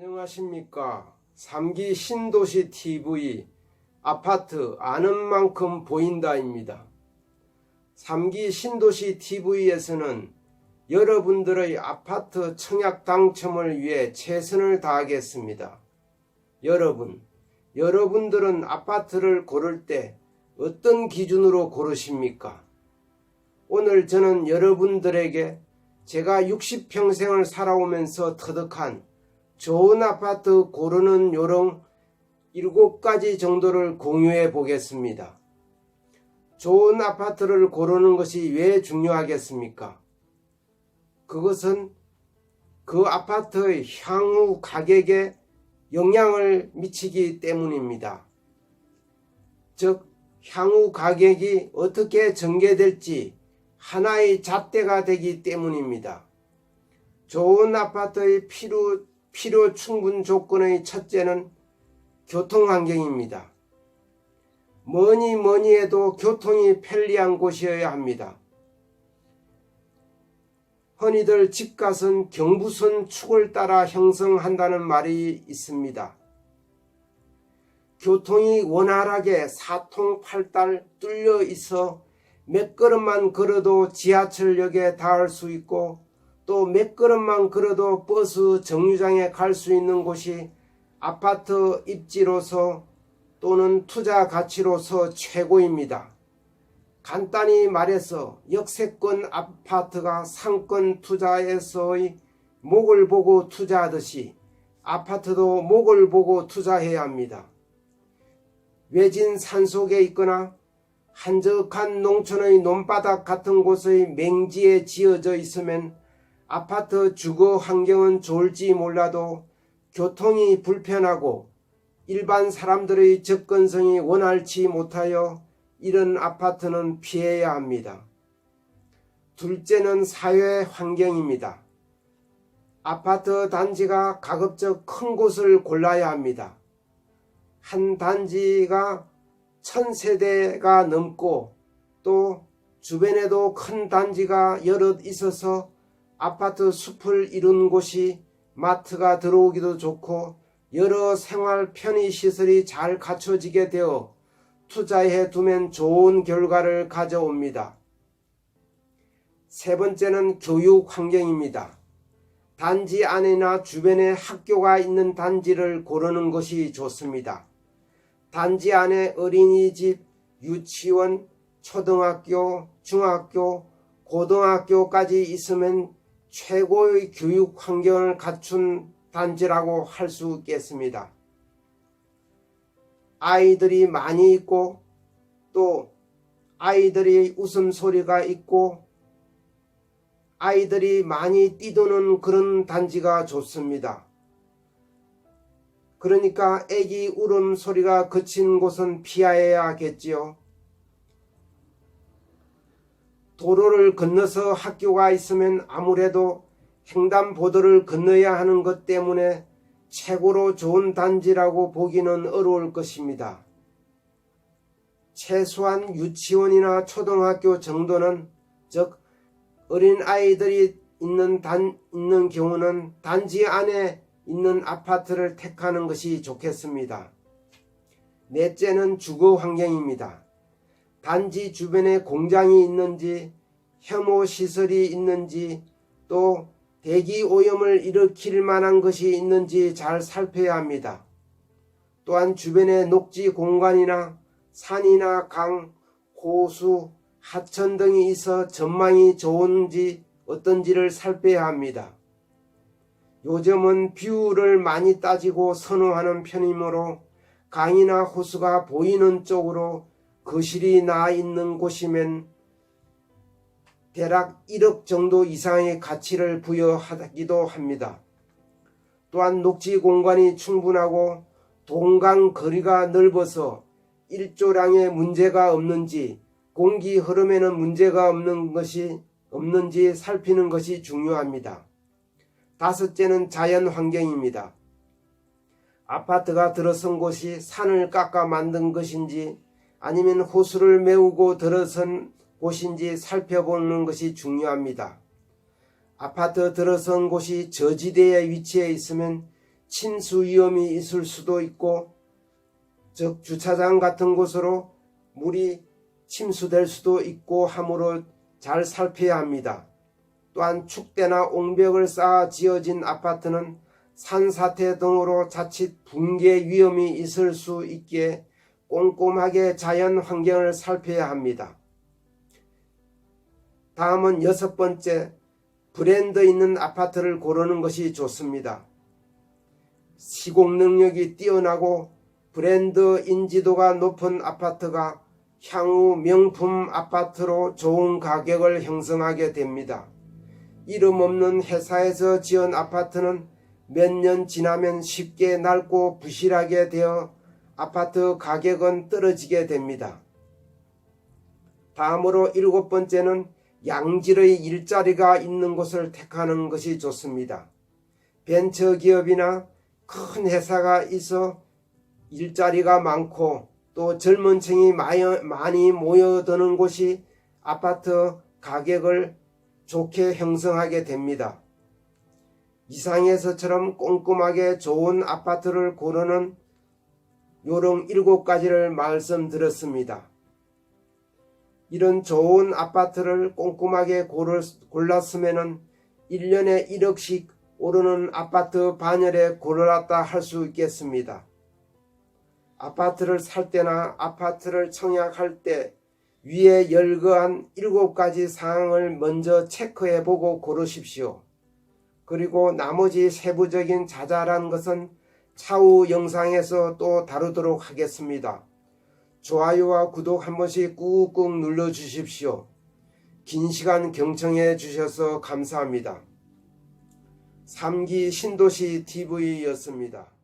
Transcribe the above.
안녕하십니까. 3기 신도시 TV 아파트 아는 만큼 보인다입니다. 3기 신도시 TV에서는 여러분들의 아파트 청약 당첨을 위해 최선을 다하겠습니다. 여러분들은 아파트를 고를 때 어떤 기준으로 고르십니까? 오늘 저는 여러분들에게 제가 60평생을 살아오면서 터득한 좋은 아파트 고르는 요령 7가지 정도를 공유해 보겠습니다. 좋은 아파트를 고르는 것이 왜 중요하겠습니까? 그것은 그 아파트의 향후 가격에 영향을 미치기 때문입니다. 즉, 향후 가격이 어떻게 전개될지 하나의 잣대가 되기 때문입니다. 좋은 아파트의 필요 충분 조건의 첫째는 교통환경입니다. 뭐니 해도 교통이 편리한 곳이어야 합니다. 흔히들 집값은 경부선 축을 따라 형성한다는 말이 있습니다. 교통이 원활하게 사통팔달 뚫려 있어 몇 걸음만 걸어도 지하철역에 닿을 수 있고 또 몇 걸음만 걸어도 버스 정류장에 갈 수 있는 곳이 아파트 입지로서 또는 투자 가치로서 최고입니다. 간단히 말해서 역세권 아파트가 상권 투자에서의 목을 보고 투자하듯이 아파트도 목을 보고 투자해야 합니다. 외진 산속에 있거나 한적한 농촌의 논바닥 같은 곳의 맹지에 지어져 있으면 아파트 주거 환경은 좋을지 몰라도 교통이 불편하고 일반 사람들의 접근성이 원활치 못하여 이런 아파트는 피해야 합니다. 둘째는 사회 환경입니다. 아파트 단지가 가급적 큰 곳을 골라야 합니다. 한 단지가 1000세대가 넘고 또 주변에도 큰 단지가 여럿 있어서 아파트 숲을 이룬 곳이 마트가 들어오기도 좋고 여러 생활 편의시설이 잘 갖춰지게 되어 투자해 두면 좋은 결과를 가져옵니다. 세 번째는 교육 환경입니다. 단지 안이나 주변에 학교가 있는 단지를 고르는 것이 좋습니다. 단지 안에 어린이집, 유치원, 초등학교, 중학교, 고등학교까지 있으면 최고의 교육 환경을 갖춘 단지라고 할 수 있겠습니다. 아이들이 많이 있고 또 아이들이 웃음소리가 있고 아이들이 많이 뛰도는 그런 단지가 좋습니다. 그러니까 애기 울음소리가 그친 곳은 피하야겠지요. 도로를 건너서 학교가 있으면 아무래도 횡단보도를 건너야 하는 것 때문에 최고로 좋은 단지라고 보기는 어려울 것입니다. 최소한 유치원이나 초등학교 정도는, 즉 어린 아이들이 있는 경우는 단지 안에 있는 아파트를 택하는 것이 좋겠습니다. 넷째는 주거 환경입니다. 단지 주변에 공장이 있는지, 혐오시설이 있는지, 또 대기 오염을 일으킬 만한 것이 있는지 잘 살펴야 합니다. 또한 주변에 녹지 공간이나 산이나 강, 호수, 하천 등이 있어 전망이 좋은지 어떤지를 살펴야 합니다. 요즘은 뷰를 많이 따지고 선호하는 편이므로 강이나 호수가 보이는 쪽으로 거실이 나 있는 곳이면 대략 1억 정도 이상의 가치를 부여하기도 합니다. 또한 녹지 공간이 충분하고 동강 거리가 넓어서 일조량에 문제가 없는지, 공기 흐름에는 문제가 없는지 살피는 것이 중요합니다. 다섯째는 자연 환경입니다. 아파트가 들어선 곳이 산을 깎아 만든 것인지 아니면 호수를 메우고 들어선 곳인지 살펴보는 것이 중요합니다. 아파트 들어선 곳이 저지대에 위치해 있으면 침수 위험이 있을 수도 있고, 즉 주차장 같은 곳으로 물이 침수될 수도 있고 하므로 잘 살펴야 합니다. 또한 축대나 옹벽을 쌓아 지어진 아파트는 산사태 등으로 자칫 붕괴 위험이 있을 수 있기에 꼼꼼하게 자연 환경을 살펴야 합니다. 다음은 6번째, 브랜드 있는 아파트를 고르는 것이 좋습니다. 시공 능력이 뛰어나고 브랜드 인지도가 높은 아파트가 향후 명품 아파트로 좋은 가격을 형성하게 됩니다. 이름 없는 회사에서 지은 아파트는 몇 년 지나면 쉽게 낡고 부실하게 되어 아파트 가격은 떨어지게 됩니다. 다음으로 7번째는 양질의 일자리가 있는 곳을 택하는 것이 좋습니다. 벤처기업이나 큰 회사가 있어 일자리가 많고 또 젊은 층이 많이 모여드는 곳이 아파트 가격을 좋게 형성하게 됩니다. 이상에서처럼 꼼꼼하게 좋은 아파트를 고르는 요령 7가지를 말씀드렸습니다. 이런 좋은 아파트를 꼼꼼하게 골랐으면 1년에 1억씩 오르는 아파트 반열에 골랐다 할 수 있겠습니다. 아파트를 살 때나 아파트를 청약할 때 위에 열거한 7가지 사항을 먼저 체크해보고 고르십시오. 그리고 나머지 세부적인 자잘한 것은 차후 영상에서 또 다루도록 하겠습니다. 좋아요와 구독 한 번씩 꾹꾹 눌러주십시오. 긴 시간 경청해 주셔서 감사합니다. 3기 신도시 TV였습니다.